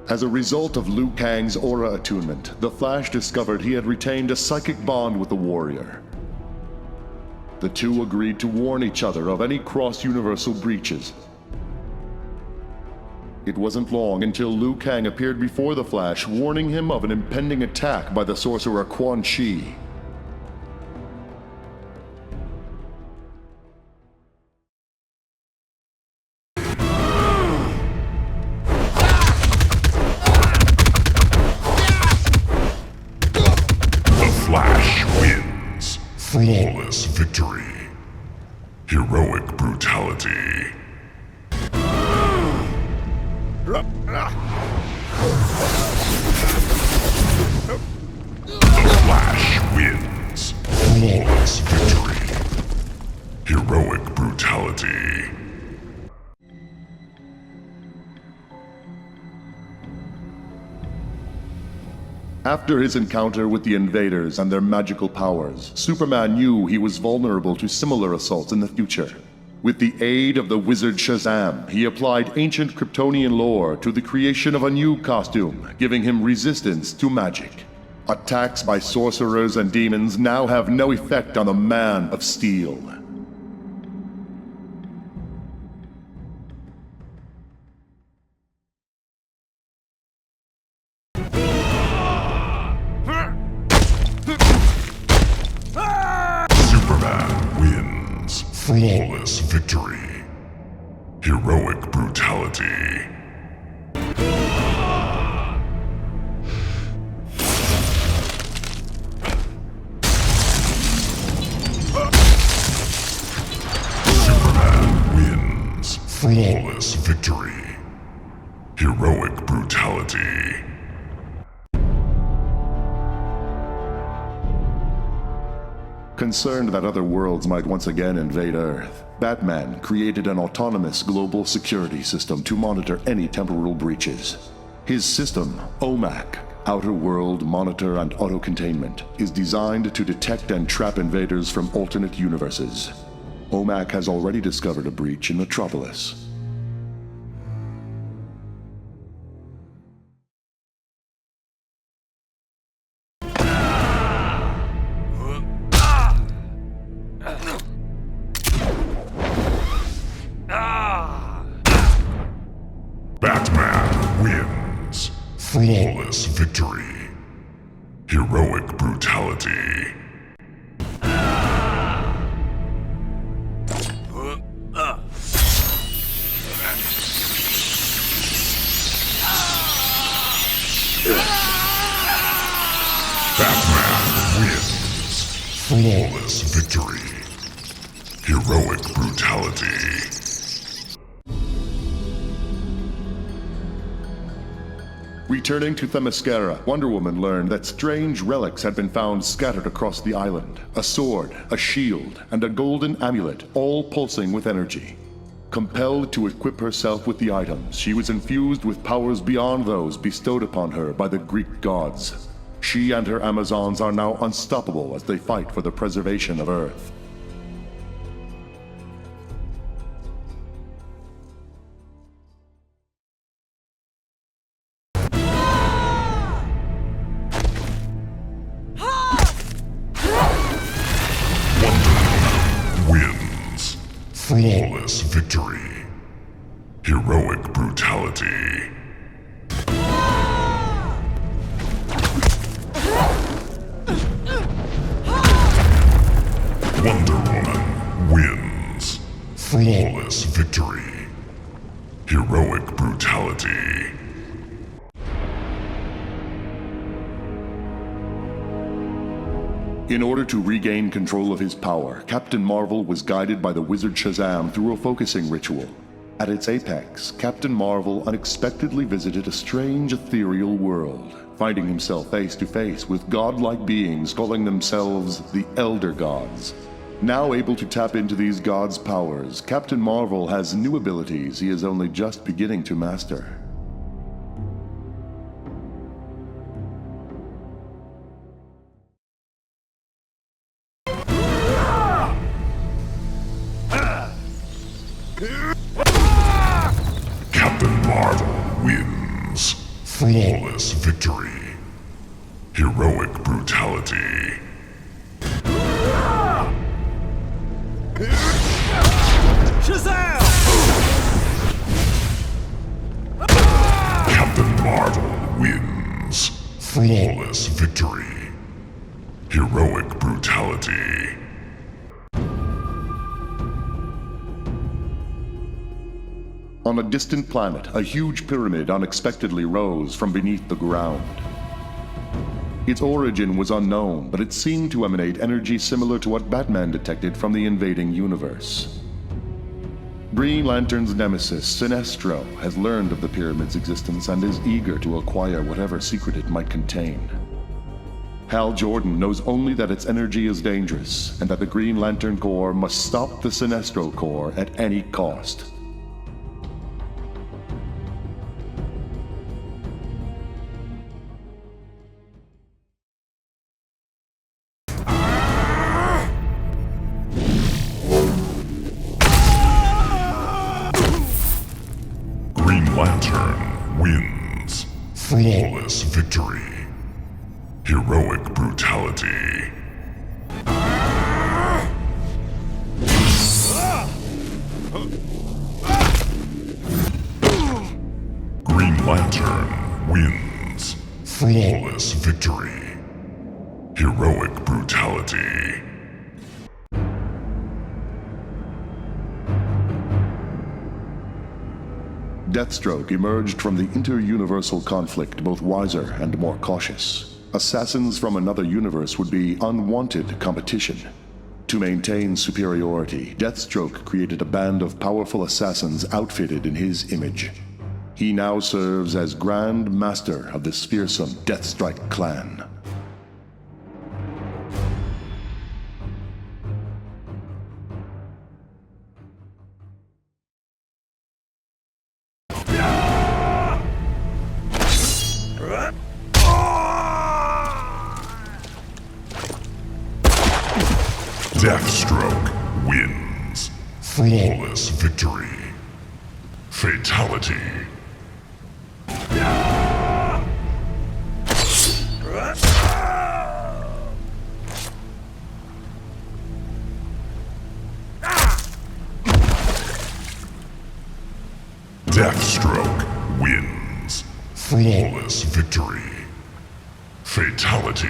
As a result of Liu Kang's aura attunement, the Flash discovered he had retained a psychic bond with the warrior. The two agreed to warn each other of any cross-universal breaches. It wasn't long until Liu Kang appeared before the Flash, warning him of an impending attack by the sorcerer Quan Chi. Flash wins. Flawless victory. Heroic brutality. The Flash wins. Flawless victory. Heroic brutality. After his encounter with the invaders and their magical powers, Superman knew he was vulnerable to similar assaults in the future. With the aid of the wizard Shazam, he applied ancient Kryptonian lore to the creation of a new costume, giving him resistance to magic. Attacks by sorcerers and demons now have no effect on the Man of Steel. Flawless victory. Heroic brutality. Superman wins. Flawless victory. Heroic brutality. Concerned that other worlds might once again invade Earth, Batman created an autonomous global security system to monitor any temporal breaches. His system, OMAC, Outer World Monitor and Auto-Containment, is designed to detect and trap invaders from alternate universes. OMAC has already discovered a breach in Metropolis. Batman wins. Flawless victory. Heroic brutality. Batman wins. Flawless victory. Heroic brutality. Returning to Themyscira, Wonder Woman learned that strange relics had been found scattered across the island. A sword, a shield, and a golden amulet, all pulsing with energy. Compelled to equip herself with the items, she was infused with powers beyond those bestowed upon her by the Greek gods. She and her Amazons are now unstoppable as they fight for the preservation of Earth. Flawless victory. Heroic brutality. Wonder Woman wins. Flawless victory. Heroic brutality. In order to regain control of his power, Captain Marvel was guided by the wizard Shazam through a focusing ritual. At its apex, Captain Marvel unexpectedly visited a strange ethereal world, finding himself face to face with godlike beings calling themselves the Elder Gods. Now able to tap into these gods' powers, Captain Marvel has new abilities he is only just beginning to master. Captain Marvel wins. Flawless victory. Heroic brutality. Shazam! Captain Marvel wins. Flawless victory. Heroic brutality. On a distant planet, a huge pyramid unexpectedly rose from beneath the ground. Its origin was unknown, but it seemed to emanate energy similar to what Batman detected from the invading universe. Green Lantern's nemesis, Sinestro, has learned of the pyramid's existence and is eager to acquire whatever secret it might contain. Hal Jordan knows only that its energy is dangerous, and that the Green Lantern Corps must stop the Sinestro Corps at any cost. Lantern wins. Flawless victory. Heroic brutality. Green Lantern wins. Flawless victory. Heroic brutality. Deathstroke emerged from the inter-universal conflict both wiser and more cautious. Assassins from another universe would be unwanted competition. To maintain superiority, Deathstroke created a band of powerful assassins outfitted in his image. He now serves as Grand Master of the fearsome Deathstrike clan. Deathstroke wins. Flawless victory. Fatality. Deathstroke wins. Flawless victory. Fatality.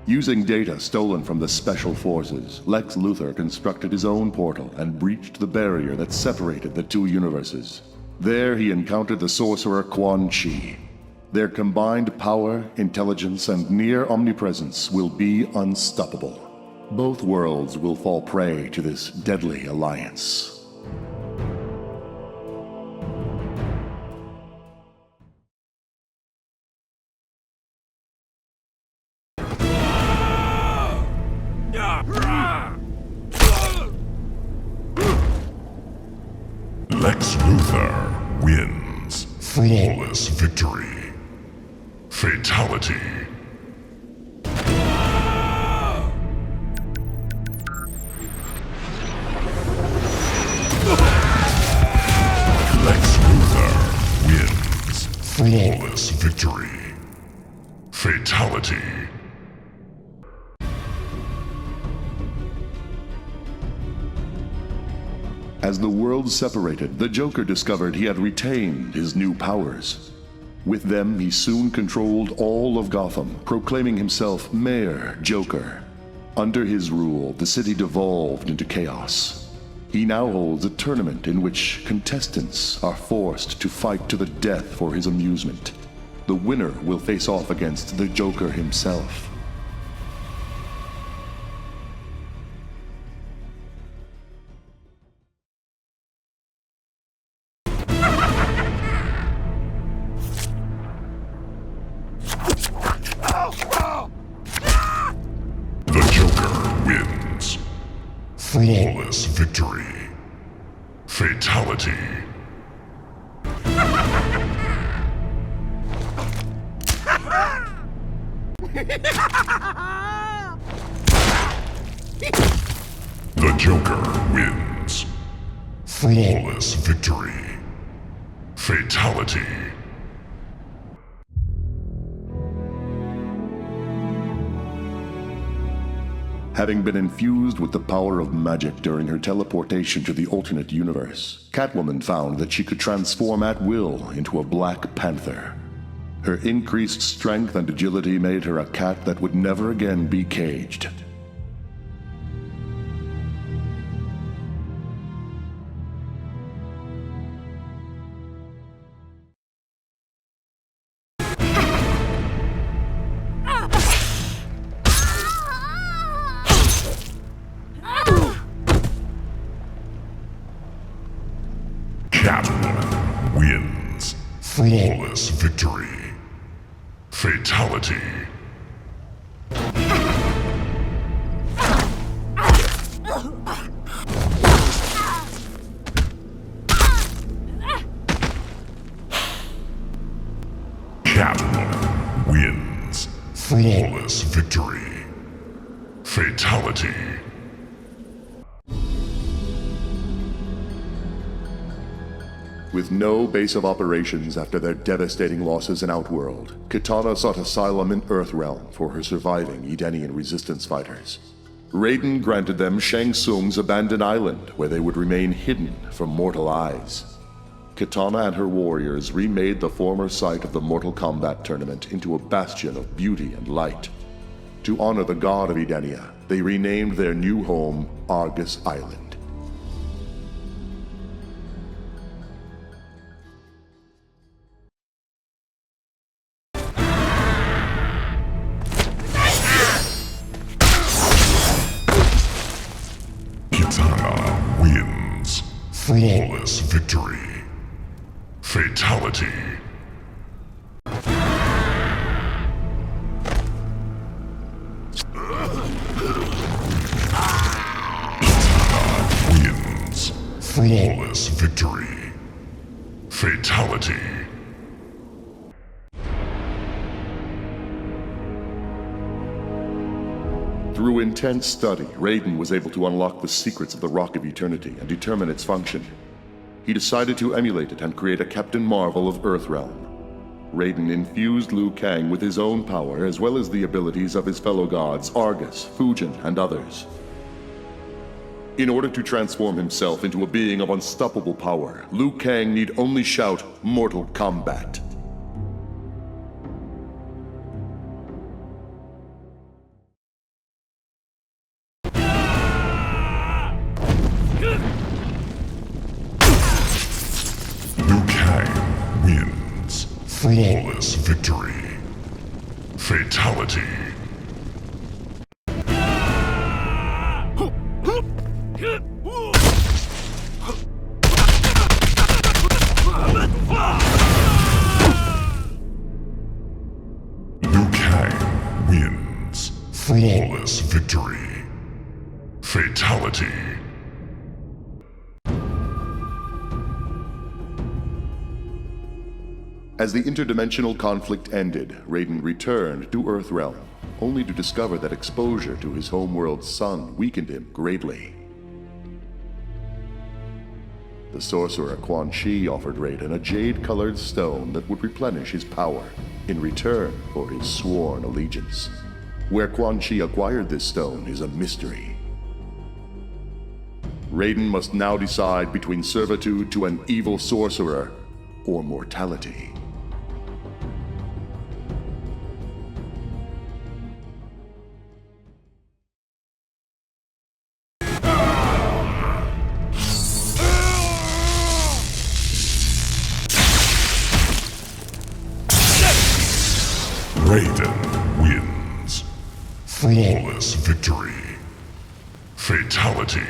Using data stolen from the Special Forces, Lex Luthor constructed his own portal and breached the barrier that separated the two universes. There he encountered the sorcerer Quan Chi. Their combined power, intelligence, and near omnipresence will be unstoppable. Both worlds will fall prey to this deadly alliance. Lex Luthor wins. Flawless victory. Fatality. Lex Luthor wins. Flawless victory. Fatality. As the worlds separated, the Joker discovered he had retained his new powers. With them, he soon controlled all of Gotham, proclaiming himself Mayor Joker. Under his rule, the city devolved into chaos. He now holds a tournament in which contestants are forced to fight to the death for his amusement. The winner will face off against the Joker himself. The Joker wins. Flawless victory. Fatality. The Joker wins. Flawless victory. Fatality. Having been infused with the power of magic during her teleportation to the alternate universe, Catwoman found that she could transform at will into a Black Panther. Her increased strength and agility made her a cat that would never again be caged. Catwoman wins. Flawless victory. Fatality. Catwoman wins. Flawless victory. Fatality. With no base of operations after their devastating losses in Outworld, Kitana sought asylum in Earthrealm for her surviving Edenian resistance fighters. Raiden granted them Shang Tsung's abandoned island, where they would remain hidden from mortal eyes. Kitana and her warriors remade the former site of the Mortal Kombat tournament into a bastion of beauty and light. To honor the god of Edenia, they renamed their new home Argus Island. Kitana wins. Flawless victory. Fatality. Kitana wins. Flawless victory. Fatality. Through intense study, Raiden was able to unlock the secrets of the Rock of Eternity and determine its function. He decided to emulate it and create a Captain Marvel of Earthrealm. Raiden infused Liu Kang with his own power as well as the abilities of his fellow gods Argus, Fujin, and others. In order to transform himself into a being of unstoppable power, Liu Kang need only shout, "Mortal Kombat." Liu Kang wins. Flawless victory. Fatality. Liu Kang wins. Flawless victory. Fatality. As the interdimensional conflict ended, Raiden returned to Earthrealm, only to discover that exposure to his homeworld's sun weakened him greatly. The sorcerer Quan Chi offered Raiden a jade-colored stone that would replenish his power in return for his sworn allegiance. Where Quan Chi acquired this stone is a mystery. Raiden must now decide between servitude to an evil sorcerer or mortality. Raiden wins. Flawless victory. Fatality.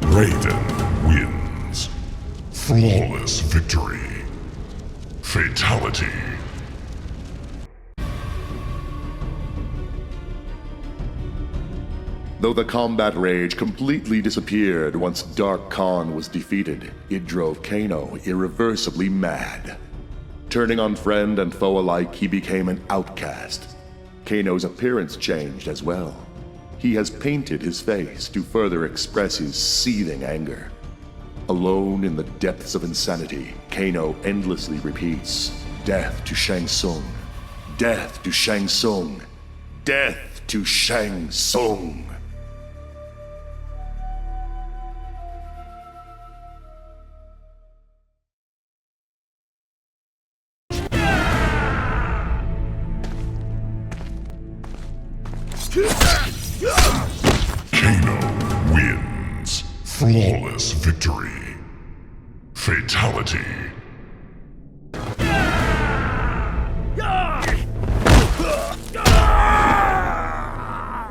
Raiden wins. Flawless victory. Fatality. Though the combat rage completely disappeared once Dark Khan was defeated, it drove Kano irreversibly mad. Turning on friend and foe alike, he became an outcast. Kano's appearance changed as well. He has painted his face to further express his seething anger. Alone in the depths of insanity, Kano endlessly repeats, "Death to Shang Tsung! Death to Shang Tsung! Death to Shang Tsung!" Kano wins. Flawless victory. Fatality.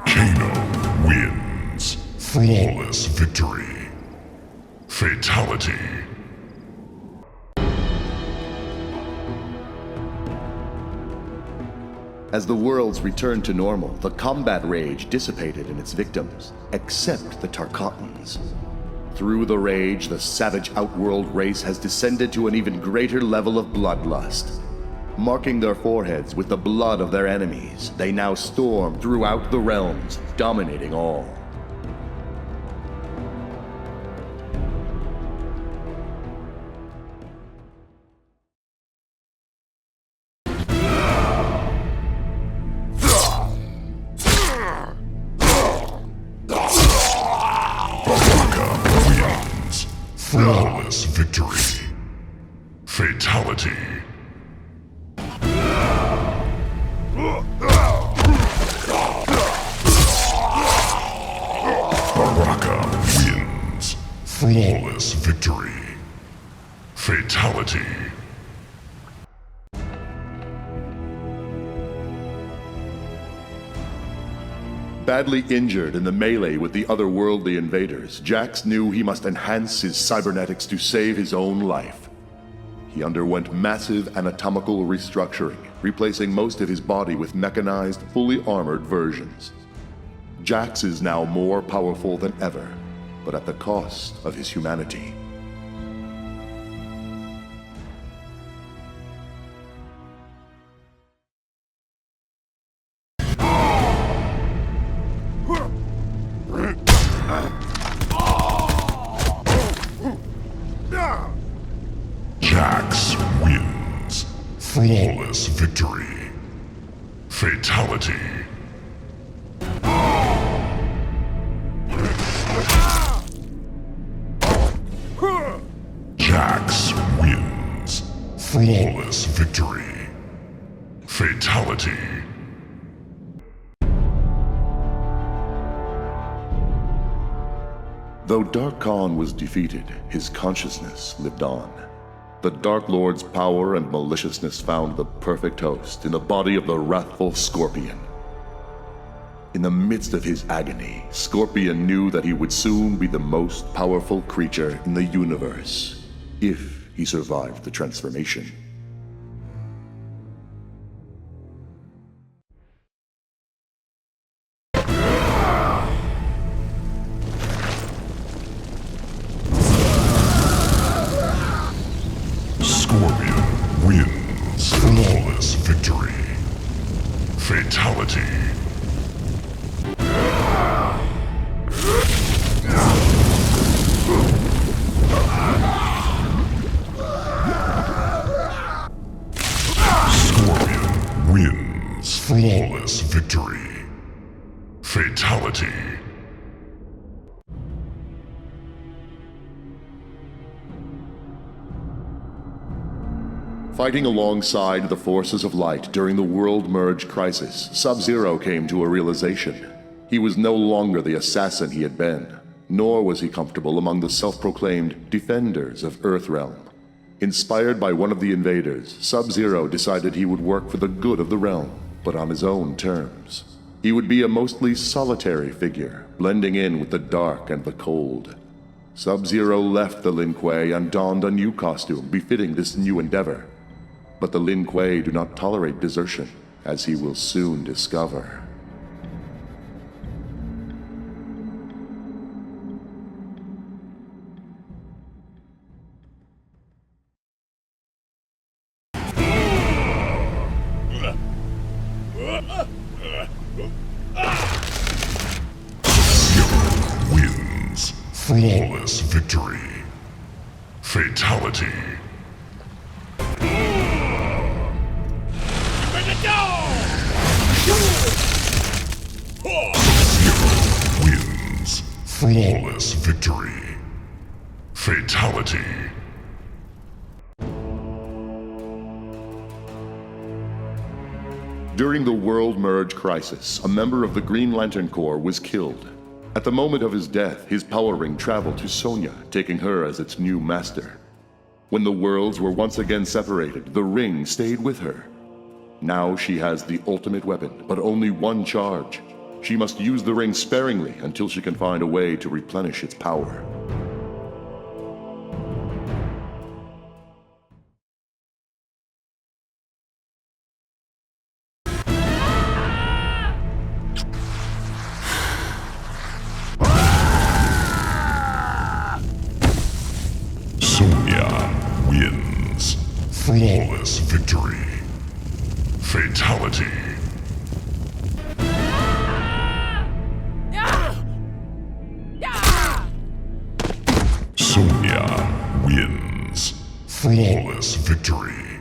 Kano wins. Flawless victory. Fatality. As the worlds returned to normal, the combat rage dissipated in its victims, except the Tarkatans. Through the rage, the savage outworld race has descended to an even greater level of bloodlust. Marking their foreheads with the blood of their enemies, they now storm throughout the realms, dominating all. Flawless victory. Fatality. Baraka wins. Flawless victory. Fatality. Badly injured in the melee with the otherworldly invaders, Jax knew he must enhance his cybernetics to save his own life. He underwent massive anatomical restructuring, replacing most of his body with mechanized, fully armored versions. Jax is now more powerful than ever, but at the cost of his humanity. Jax wins. Flawless victory. Fatality. Jax wins. Flawless victory. Fatality. Though Dark Khan was defeated, his consciousness lived on. The Dark Lord's power and maliciousness found the perfect host in the body of the wrathful Scorpion. In the midst of his agony, Scorpion knew that he would soon be the most powerful creature in the universe, if he survived the transformation. Scorpion wins. Flawless victory. Fatality. Scorpion wins. Flawless victory. Fatality. Fighting alongside the forces of light during the World Merge crisis, Sub-Zero came to a realization. He was no longer the assassin he had been, nor was he comfortable among the self-proclaimed defenders of Earthrealm. Inspired by one of the invaders, Sub-Zero decided he would work for the good of the realm, but on his own terms. He would be a mostly solitary figure, blending in with the dark and the cold. Sub-Zero left the Lin Kuei and donned a new costume befitting this new endeavor. But the Lin Kuei do not tolerate desertion, as he will soon discover. Flawless victory. Fatality. Ready to go! Zero wins. Flawless victory. Fatality. During the World Merge Crisis, a member of the Green Lantern Corps was killed. At the moment of his death, his power ring traveled to Sonya, taking her as its new master. When the worlds were once again separated, the ring stayed with her. Now she has the ultimate weapon, but only one charge. She must use the ring sparingly until she can find a way to replenish its power. Sonya wins. Flawless victory. Fatality. Sonya wins. Flawless victory.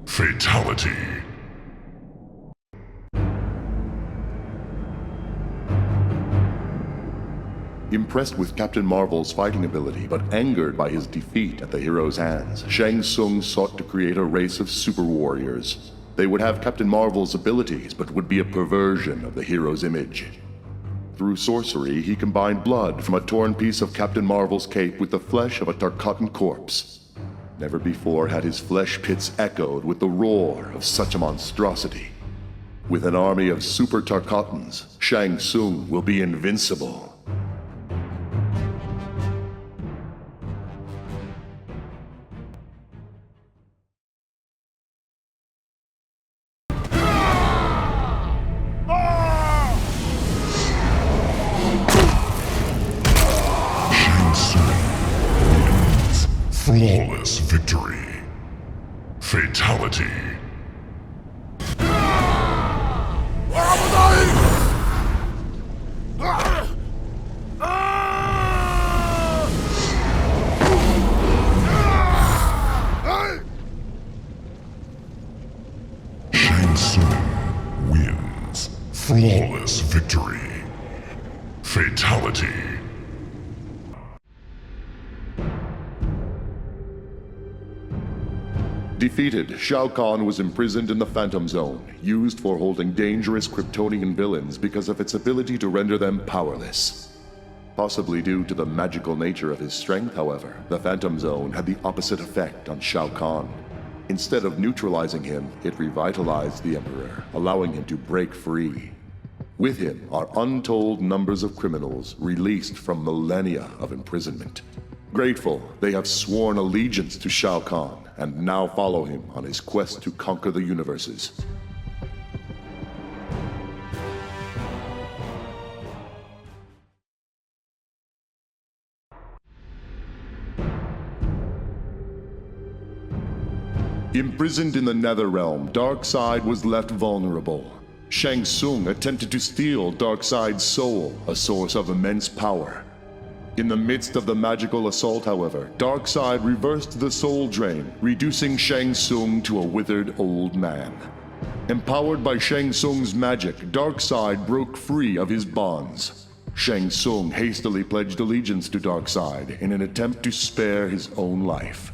Fatality. Impressed with Captain Marvel's fighting ability, but angered by his defeat at the hero's hands, Shang Tsung sought to create a race of super warriors. They would have Captain Marvel's abilities, but would be a perversion of the hero's image. Through sorcery, he combined blood from a torn piece of Captain Marvel's cape with the flesh of a Tarkatan corpse. Never before had his flesh pits echoed with the roar of such a monstrosity. With an army of super Tarkatans, Shang Tsung will be invincible. Flawless victory. Fatality. Shang Tsung wins. Flawless victory. Fatality. Defeated, Shao Kahn was imprisoned in the Phantom Zone, used for holding dangerous Kryptonian villains because of its ability to render them powerless. Possibly due to the magical nature of his strength, however, the Phantom Zone had the opposite effect on Shao Kahn. Instead of neutralizing him, it revitalized the Emperor, allowing him to break free. With him are untold numbers of criminals released from millennia of imprisonment. Grateful, they have sworn allegiance to Shao Kahn and now follow him on his quest to conquer the universes. Imprisoned in the Netherrealm, Darkseid was left vulnerable. Shang Tsung attempted to steal Darkseid's soul, a source of immense power. In the midst of the magical assault, however, Darkseid reversed the soul drain, reducing Shang Tsung to a withered old man. Empowered by Shang Tsung's magic, Darkseid broke free of his bonds. Shang Tsung hastily pledged allegiance to Darkseid in an attempt to spare his own life.